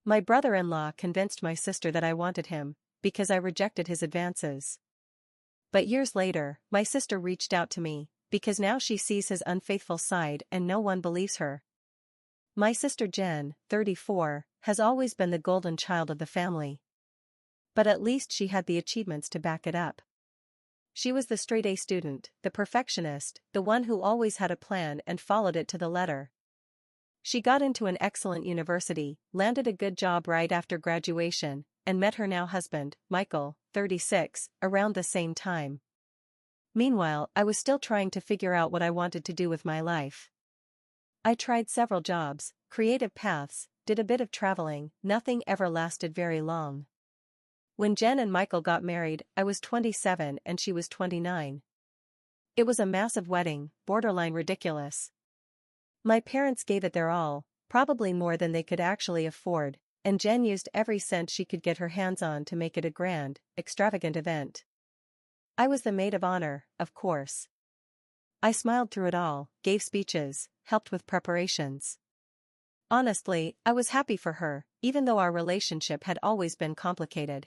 My brother-in-law convinced my sister that I wanted him, because I rejected his advances. But years later, my sister reached out to me, because now she sees his unfaithful side and no one believes her. My sister Jen, 34, has always been the golden child of the family. But at least she had the achievements to back it up. She was the straight-A student, the perfectionist, the one who always had a plan and followed it to the letter. She got into an excellent university, landed a good job right after graduation, and met her now husband, Michael, 36, around the same time. Meanwhile, I was still trying to figure out what I wanted to do with my life. I tried several jobs, creative paths, did a bit of traveling, nothing ever lasted very long. When Jen and Michael got married, I was 27 and she was 29. It was a massive wedding, borderline ridiculous. My parents gave it their all, probably more than they could actually afford, and Jen used every cent she could get her hands on to make it a grand, extravagant event. I was the maid of honor, of course. I smiled through it all, gave speeches, helped with preparations. Honestly, I was happy for her, even though our relationship had always been complicated.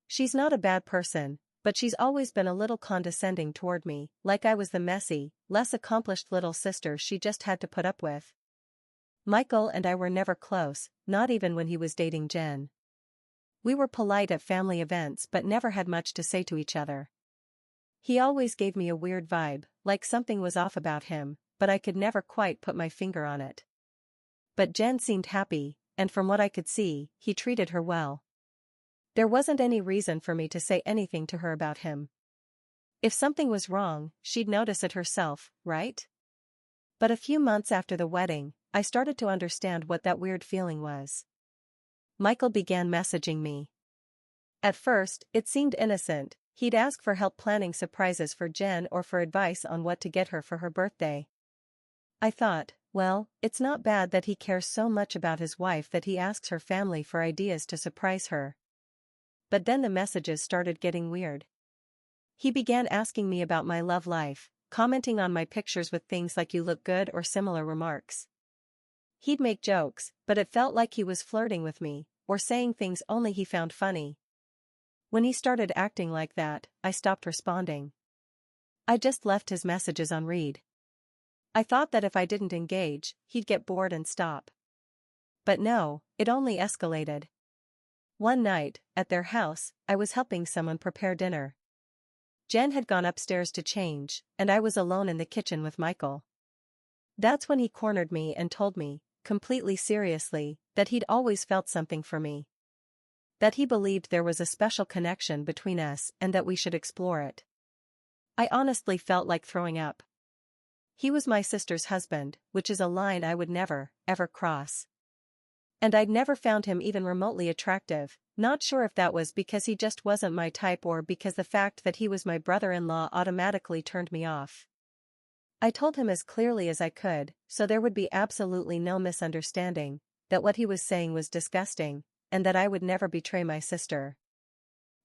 She's not a bad person, but she's always been a little condescending toward me, like I was the messy, less accomplished little sister she just had to put up with. Michael and I were never close, not even when he was dating Jen. We were polite at family events but never had much to say to each other. He always gave me a weird vibe, like something was off about him, but I could never quite put my finger on it. But Jen seemed happy, and from what I could see, he treated her well. There wasn't any reason for me to say anything to her about him. If something was wrong, she'd notice it herself, right? But a few months after the wedding, I started to understand what that weird feeling was. Michael began messaging me. At first, it seemed innocent. He'd ask for help planning surprises for Jen or for advice on what to get her for her birthday. I thought, well, it's not bad that he cares so much about his wife that he asks her family for ideas to surprise her. But then the messages started getting weird. He began asking me about my love life, commenting on my pictures with things like "you look good" or similar remarks. He'd make jokes, but it felt like he was flirting with me, or saying things only he found funny. When he started acting like that, I stopped responding. I just left his messages on read. I thought that if I didn't engage, he'd get bored and stop. But no, it only escalated. One night, at their house, I was helping someone prepare dinner. Jen had gone upstairs to change, and I was alone in the kitchen with Michael. That's when he cornered me and told me, completely seriously, that he'd always felt something for me. That he believed there was a special connection between us and that we should explore it. I honestly felt like throwing up. He was my sister's husband, which is a line I would never, ever cross. And I'd never found him even remotely attractive, not sure if that was because he just wasn't my type or because the fact that he was my brother-in-law automatically turned me off. I told him as clearly as I could, so there would be absolutely no misunderstanding, that what he was saying was disgusting, and that I would never betray my sister.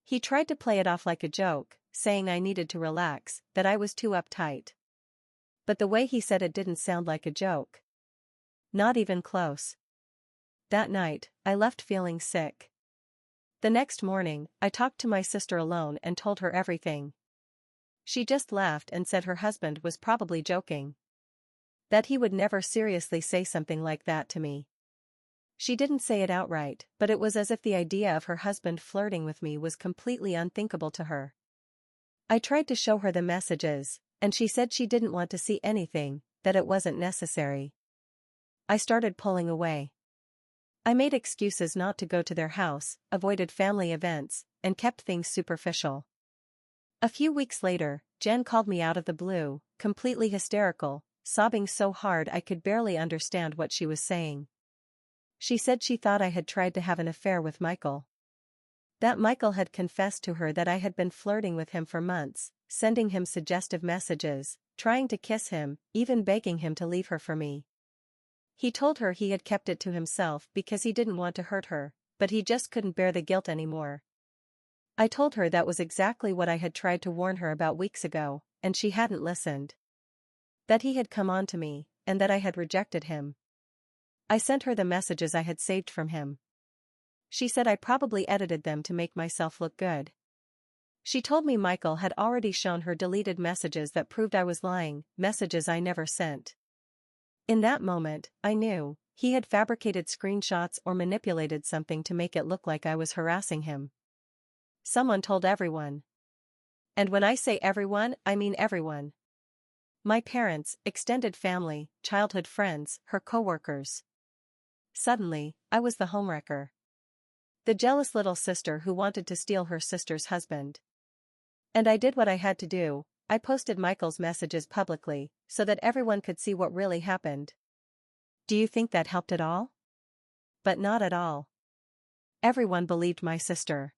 He tried to play it off like a joke, saying I needed to relax, that I was too uptight. But the way he said it didn't sound like a joke. Not even close. That night, I left feeling sick. The next morning, I talked to my sister alone and told her everything. She just laughed and said her husband was probably joking. That he would never seriously say something like that to me. She didn't say it outright, but it was as if the idea of her husband flirting with me was completely unthinkable to her. I tried to show her the messages, and she said she didn't want to see anything, that it wasn't necessary. I started pulling away. I made excuses not to go to their house, avoided family events, and kept things superficial. A few weeks later, Jen called me out of the blue, completely hysterical, sobbing so hard I could barely understand what she was saying. She said she thought I had tried to have an affair with Michael. That Michael had confessed to her that I had been flirting with him for months, sending him suggestive messages, trying to kiss him, even begging him to leave her for me. He told her he had kept it to himself because he didn't want to hurt her, but he just couldn't bear the guilt anymore. I told her that was exactly what I had tried to warn her about weeks ago, and she hadn't listened. That he had come on to me, and that I had rejected him. I sent her the messages I had saved from him. She said I probably edited them to make myself look good. She told me Michael had already shown her deleted messages that proved I was lying, messages I never sent. In that moment, I knew he had fabricated screenshots or manipulated something to make it look like I was harassing him. Someone told everyone. And when I say everyone, I mean everyone. My parents, extended family, childhood friends, her coworkers. Suddenly, I was the homewrecker. The jealous little sister who wanted to steal her sister's husband. And I did what I had to do. I posted Michael's messages publicly, so that everyone could see what really happened. Do you think that helped at all? But not at all. Everyone believed my sister.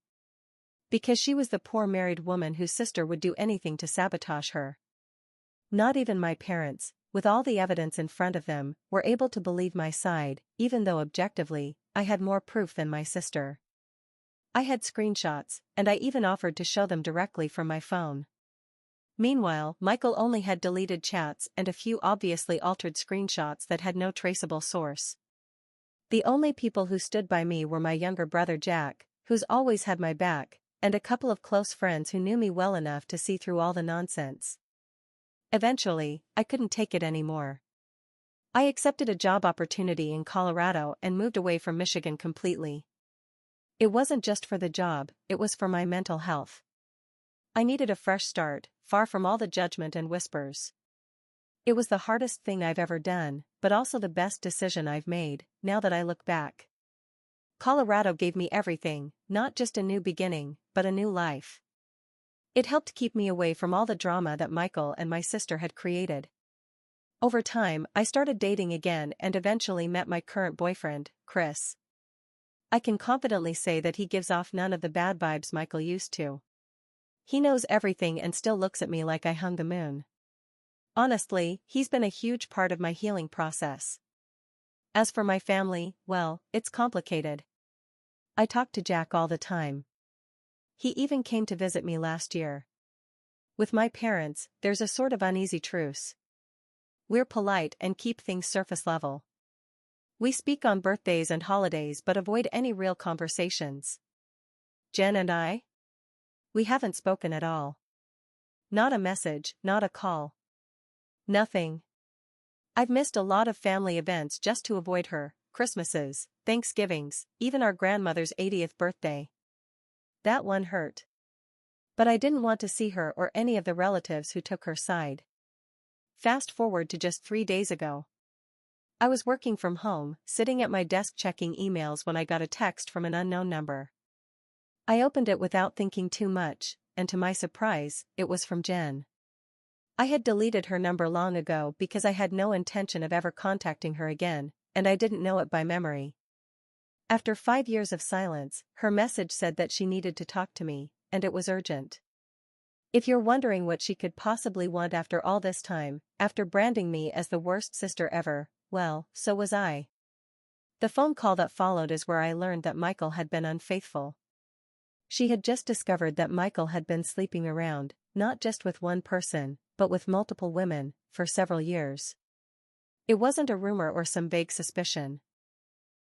Because she was the poor married woman whose sister would do anything to sabotage her. Not even my parents, with all the evidence in front of them, were able to believe my side, even though objectively, I had more proof than my sister. I had screenshots, and I even offered to show them directly from my phone. Meanwhile, Michael only had deleted chats and a few obviously altered screenshots that had no traceable source. The only people who stood by me were my younger brother Jack, who's always had my back, and a couple of close friends who knew me well enough to see through all the nonsense. Eventually, I couldn't take it anymore. I accepted a job opportunity in Colorado and moved away from Michigan completely. It wasn't just for the job, it was for my mental health. I needed a fresh start, far from all the judgment and whispers. It was the hardest thing I've ever done, but also the best decision I've made, now that I look back. Colorado gave me everything, not just a new beginning, but a new life. It helped keep me away from all the drama that Michael and my sister had created. Over time, I started dating again and eventually met my current boyfriend, Chris. I can confidently say that he gives off none of the bad vibes Michael used to. He knows everything and still looks at me like I hung the moon. Honestly, he's been a huge part of my healing process. As for my family, well, it's complicated. I talk to Jack all the time. He even came to visit me last year. With my parents, there's a sort of uneasy truce. We're polite and keep things surface level. We speak on birthdays and holidays but avoid any real conversations. Jen and I? We haven't spoken at all. Not a message, not a call. Nothing. I've missed a lot of family events just to avoid her, Christmases, Thanksgivings, even our grandmother's 80th birthday. That one hurt. But I didn't want to see her or any of the relatives who took her side. Fast forward to just 3 days ago. I was working from home, sitting at my desk checking emails when I got a text from an unknown number. I opened it without thinking too much, and to my surprise, it was from Jen. I had deleted her number long ago because I had no intention of ever contacting her again, and I didn't know it by memory. After 5 years of silence, her message said that she needed to talk to me, and it was urgent. If you're wondering what she could possibly want after all this time, after branding me as the worst sister ever, well, so was I. The phone call that followed is where I learned that Michael had been unfaithful. She had just discovered that Michael had been sleeping around, not just with one person, but with multiple women, for several years. It wasn't a rumor or some vague suspicion.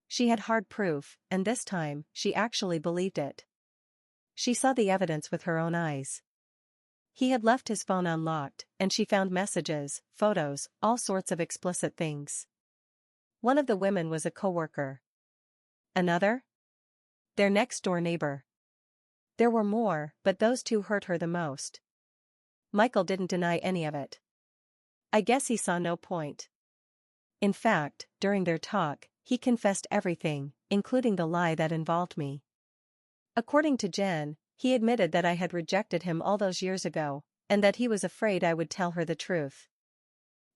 She had hard proof, and this time, she actually believed it. She saw the evidence with her own eyes. He had left his phone unlocked, and she found messages, photos, all sorts of explicit things. One of the women was a coworker. Another? Their next-door neighbor. There were more, but those two hurt her the most. Michael didn't deny any of it. I guess he saw no point. In fact, during their talk, he confessed everything, including the lie that involved me. According to Jen, he admitted that I had rejected him all those years ago, and that he was afraid I would tell her the truth.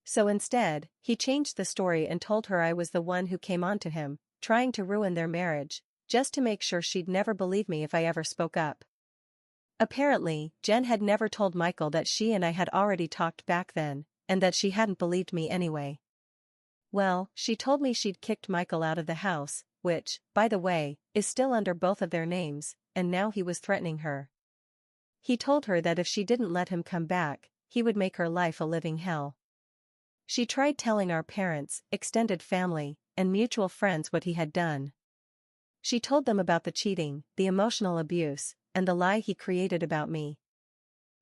So instead, he changed the story and told her I was the one who came on to him, trying to ruin their marriage, just to make sure she'd never believe me if I ever spoke up. Apparently, Jen had never told Michael that she and I had already talked back then, and that she hadn't believed me anyway. Well, she told me she'd kicked Michael out of the house, which, by the way, is still under both of their names, and now he was threatening her. He told her that if she didn't let him come back, he would make her life a living hell. She tried telling our parents, extended family, and mutual friends what he had done. She told them about the cheating, the emotional abuse, and the lie he created about me.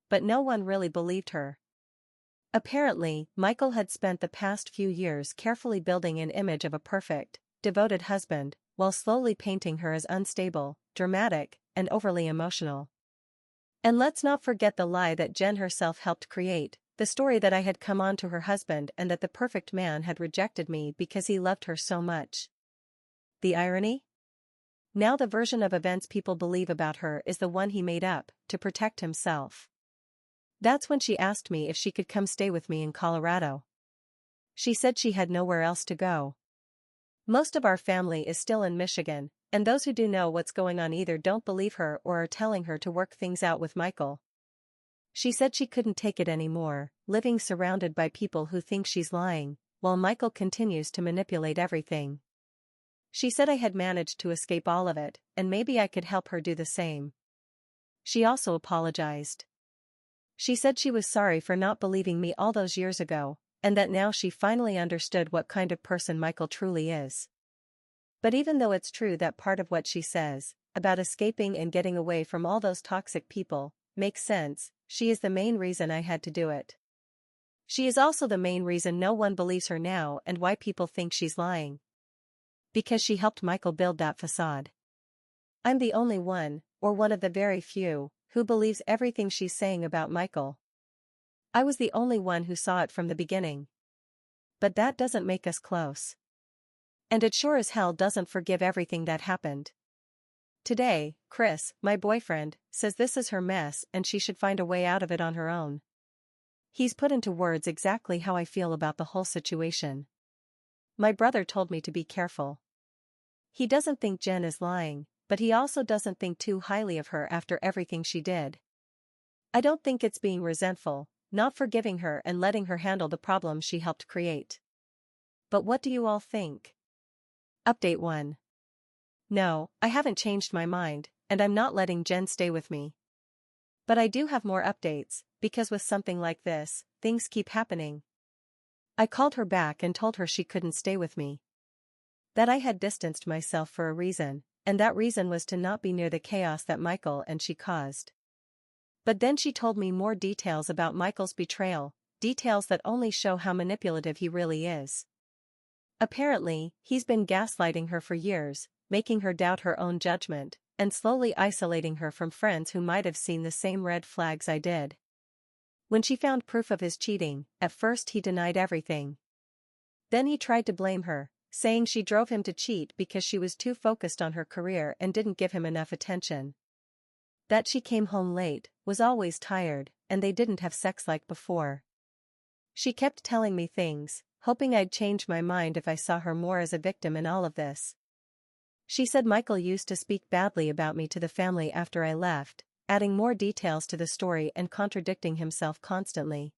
But no one really believed her. Apparently, Michael had spent the past few years carefully building an image of a perfect, devoted husband, while slowly painting her as unstable, dramatic, and overly emotional. And let's not forget the lie that Jen herself helped create, the story that I had come on to her husband and that the perfect man had rejected me because he loved her so much. The irony? Now the version of events people believe about her is the one he made up, to protect himself. That's when she asked me if she could come stay with me in Colorado. She said she had nowhere else to go. Most of our family is still in Michigan, and those who do know what's going on either don't believe her or are telling her to work things out with Michael. She said she couldn't take it anymore, living surrounded by people who think she's lying, while Michael continues to manipulate everything. She said I had managed to escape all of it, and maybe I could help her do the same. She also apologized. She said she was sorry for not believing me all those years ago, and that now she finally understood what kind of person Michael truly is. But even though it's true that part of what she says, about escaping and getting away from all those toxic people, makes sense, she is the main reason I had to do it. She is also the main reason no one believes her now and why people think she's lying. Because she helped Michael build that facade. I'm the only one, or one of the very few, who believes everything she's saying about Michael. I was the only one who saw it from the beginning. But that doesn't make us close. And it sure as hell doesn't forgive everything that happened. Today, Chris, my boyfriend, says this is her mess and she should find a way out of it on her own. He's put into words exactly how I feel about the whole situation. My brother told me to be careful. He doesn't think Jen is lying, but he also doesn't think too highly of her after everything she did. I don't think it's being resentful, not forgiving her and letting her handle the problem she helped create. But what do you all think? Update 1. No, I haven't changed my mind, and I'm not letting Jen stay with me. But I do have more updates, because with something like this, things keep happening. I called her back and told her she couldn't stay with me. That I had distanced myself for a reason, and that reason was to not be near the chaos that Michael and she caused. But then she told me more details about Michael's betrayal, details that only show how manipulative he really is. Apparently, he's been gaslighting her for years, making her doubt her own judgment, and slowly isolating her from friends who might have seen the same red flags I did. When she found proof of his cheating, at first he denied everything. Then he tried to blame her, saying she drove him to cheat because she was too focused on her career and didn't give him enough attention. That she came home late, was always tired, and they didn't have sex like before. She kept telling me things, hoping I'd change my mind if I saw her more as a victim in all of this. She said Michael used to speak badly about me to the family after I left, adding more details to the story and contradicting himself constantly.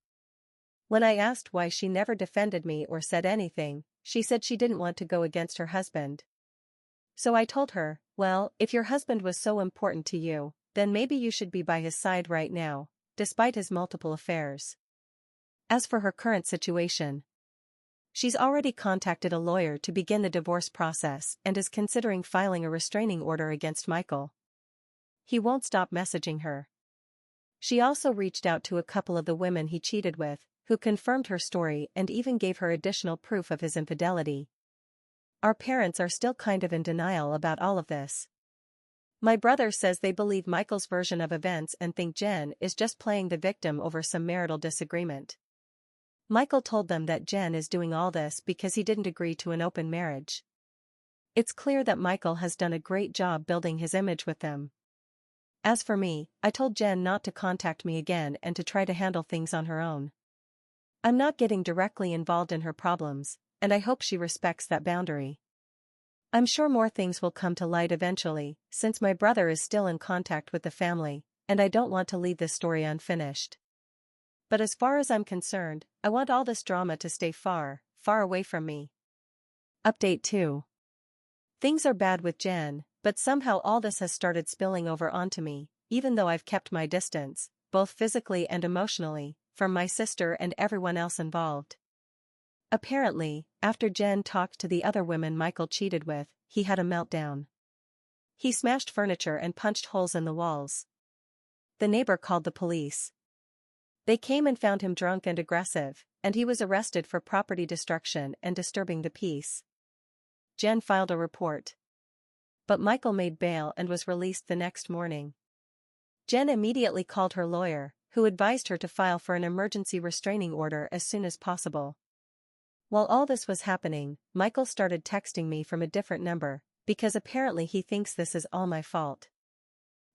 When I asked why she never defended me or said anything, she said she didn't want to go against her husband. So I told her, well, if your husband was so important to you, then maybe you should be by his side right now, despite his multiple affairs. As for her current situation, she's already contacted a lawyer to begin the divorce process and is considering filing a restraining order against Michael. He won't stop messaging her. She also reached out to a couple of the women he cheated with, who confirmed her story and even gave her additional proof of his infidelity. Our parents are still kind of in denial about all of this. My brother says they believe Michael's version of events and think Jen is just playing the victim over some marital disagreement. Michael told them that Jen is doing all this because he didn't agree to an open marriage. It's clear that Michael has done a great job building his image with them. As for me, I told Jen not to contact me again and to try to handle things on her own. I'm not getting directly involved in her problems, and I hope she respects that boundary. I'm sure more things will come to light eventually, since my brother is still in contact with the family, and I don't want to leave this story unfinished. But as far as I'm concerned, I want all this drama to stay far, far away from me. Update 2. Things are bad with Jen, but somehow all this has started spilling over onto me, even though I've kept my distance, both physically and emotionally, from my sister and everyone else involved. Apparently, after Jen talked to the other women Michael cheated with, he had a meltdown. He smashed furniture and punched holes in the walls. The neighbor called the police. They came and found him drunk and aggressive, and he was arrested for property destruction and disturbing the peace. Jen filed a report. But Michael made bail and was released the next morning. Jen immediately called her lawyer, who advised her to file for an emergency restraining order as soon as possible. While all this was happening, Michael started texting me from a different number, because apparently he thinks this is all my fault.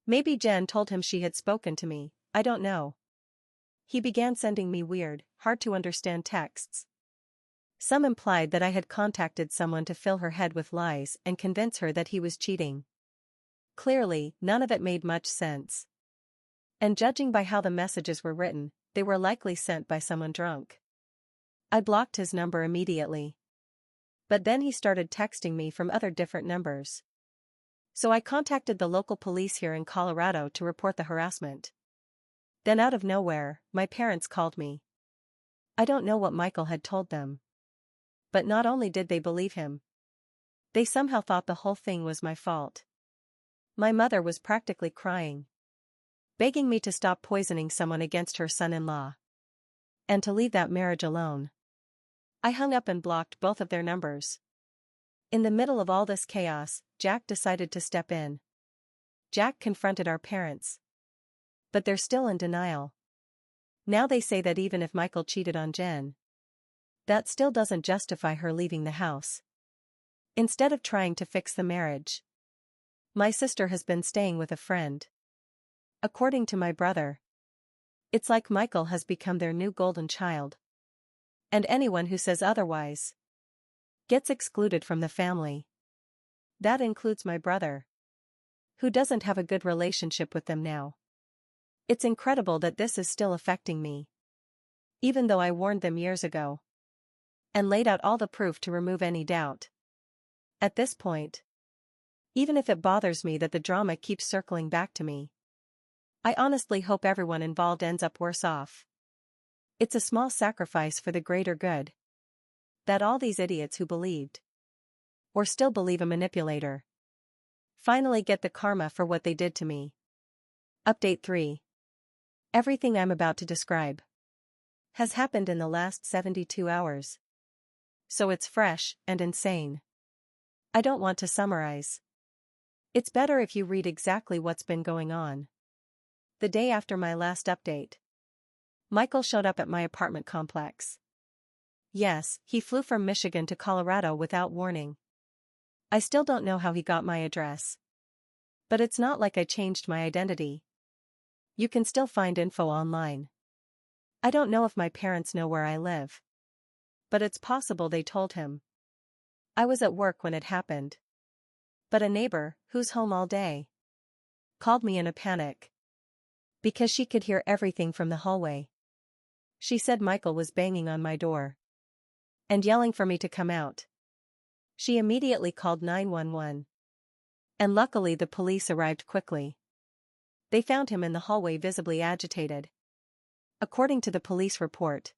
Maybe Jen told him she had spoken to me, I don't know. He began sending me weird, hard-to-understand texts. Some implied that I had contacted someone to fill her head with lies and convince her that he was cheating. Clearly, none of it made much sense. And judging by how the messages were written, they were likely sent by someone drunk. I blocked his number immediately. But then he started texting me from other different numbers. So I contacted the local police here in Colorado to report the harassment. Then out of nowhere, my parents called me. I don't know what Michael had told them. But not only did they believe him, they somehow thought the whole thing was my fault. My mother was practically crying, begging me to stop poisoning someone against her son-in-law, and to leave that marriage alone. I hung up and blocked both of their numbers. In the middle of all this chaos, Jack decided to step in. Jack confronted our parents. But they're still in denial. Now they say that even if Michael cheated on Jen, that still doesn't justify her leaving the house. Instead of trying to fix the marriage, my sister has been staying with a friend. According to my brother, it's like Michael has become their new golden child. And anyone who says otherwise gets excluded from the family. That includes my brother, who doesn't have a good relationship with them now. It's incredible that this is still affecting me, even though I warned them years ago and laid out all the proof to remove any doubt. At this point, even if it bothers me that the drama keeps circling back to me, I honestly hope everyone involved ends up worse off. It's a small sacrifice for the greater good. That all these idiots who believed, or still believe a manipulator, finally get the karma for what they did to me. Update 3. Everything I'm about to describe has happened in the last 72 hours. So it's fresh and insane. I don't want to summarize. It's better if you read exactly what's been going on. The day after my last update, Michael showed up at my apartment complex. Yes, he flew from Michigan to Colorado without warning. I still don't know how he got my address. But it's not like I changed my identity. You can still find info online. I don't know if my parents know where I live. But it's possible they told him. I was at work when it happened. But a neighbor, who's home all day, called me in a panic, because she could hear everything from the hallway. She said Michael was banging on my door and yelling for me to come out. She immediately called 911. And luckily the police arrived quickly. They found him in the hallway visibly agitated. According to the police report,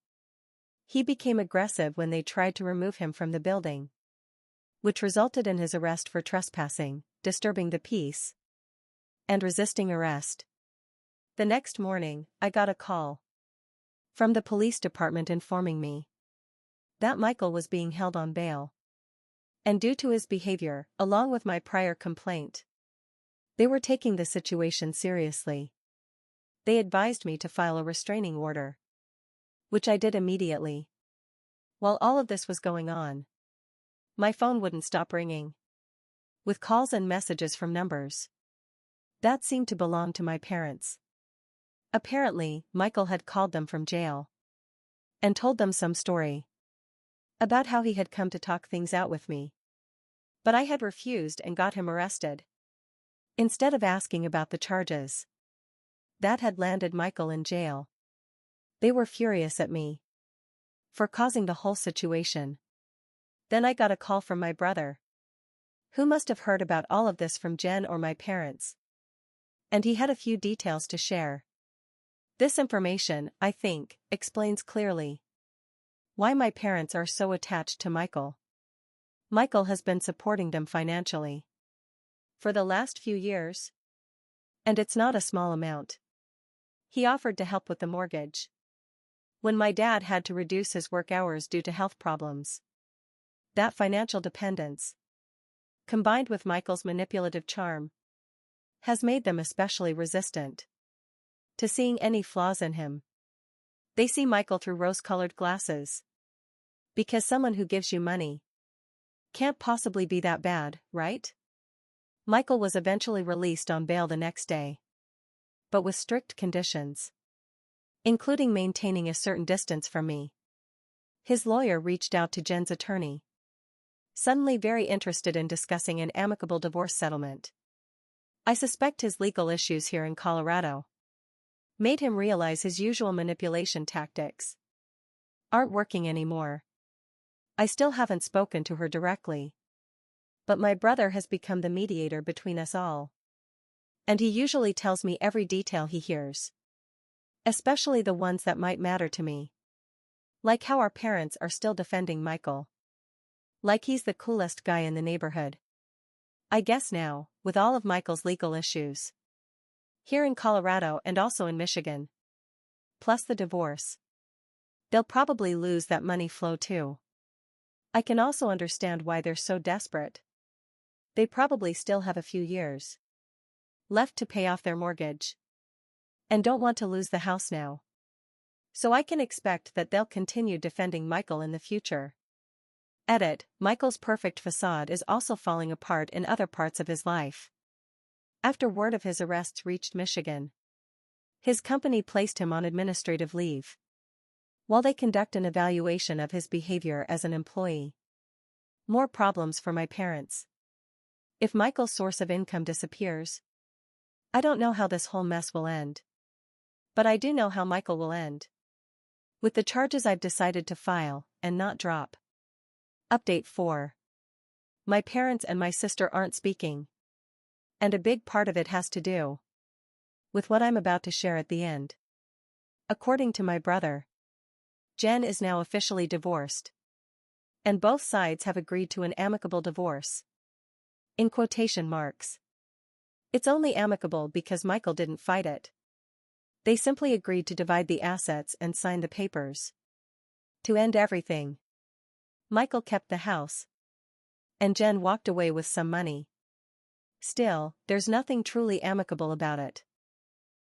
he became aggressive when they tried to remove him from the building, which resulted in his arrest for trespassing, disturbing the peace, and resisting arrest. The next morning, I got a call from the police department informing me that Michael was being held on bail. And due to his behavior, along with my prior complaint, they were taking the situation seriously. They advised me to file a restraining order, which I did immediately. While all of this was going on, my phone wouldn't stop ringing, with calls and messages from numbers that seemed to belong to my parents. Apparently, Michael had called them from jail and told them some story about how he had come to talk things out with me. But I had refused and got him arrested, instead of asking about the charges that had landed Michael in jail. They were furious at me for causing the whole situation. Then I got a call from my brother, who must have heard about all of this from Jen or my parents. And he had a few details to share. This information, I think, explains clearly why my parents are so attached to Michael. Michael has been supporting them financially. For the last few years. And it's not a small amount. He offered to help with the mortgage when my dad had to reduce his work hours due to health problems. That financial dependence, combined with Michael's manipulative charm, has made them especially resistant to seeing any flaws in him. They see Michael through rose-colored glasses. Because someone who gives you money can't possibly be that bad, right? Michael was eventually released on bail the next day, but with strict conditions, including maintaining a certain distance from me. His lawyer reached out to Jen's attorney, suddenly very interested in discussing an amicable divorce settlement. I suspect his legal issues here in Colorado made him realize his usual manipulation tactics aren't working anymore. I still haven't spoken to her directly, but my brother has become the mediator between us all. And he usually tells me every detail he hears, especially the ones that might matter to me. Like how our parents are still defending Michael. Like he's the coolest guy in the neighborhood. I guess now, with all of Michael's legal issues here in Colorado and also in Michigan, plus the divorce, they'll probably lose that money flow too. I can also understand why they're so desperate. They probably still have a few years left to pay off their mortgage and don't want to lose the house now. So I can expect that they'll continue defending Michael in the future. Edit, Michael's perfect facade is also falling apart in other parts of his life. After word of his arrests reached Michigan, his company placed him on administrative leave while they conduct an evaluation of his behavior as an employee. More problems for my parents. If Michael's source of income disappears, I don't know how this whole mess will end. But I do know how Michael will end. With the charges I've decided to file and not drop. Update 4. My parents and my sister aren't speaking. And a big part of it has to do with what I'm about to share at the end. According to my brother, Jen is now officially divorced. And both sides have agreed to an amicable divorce. In quotation marks. It's only amicable because Michael didn't fight it. They simply agreed to divide the assets and sign the papers to end everything. Michael kept the house, and Jen walked away with some money. Still, there's nothing truly amicable about it.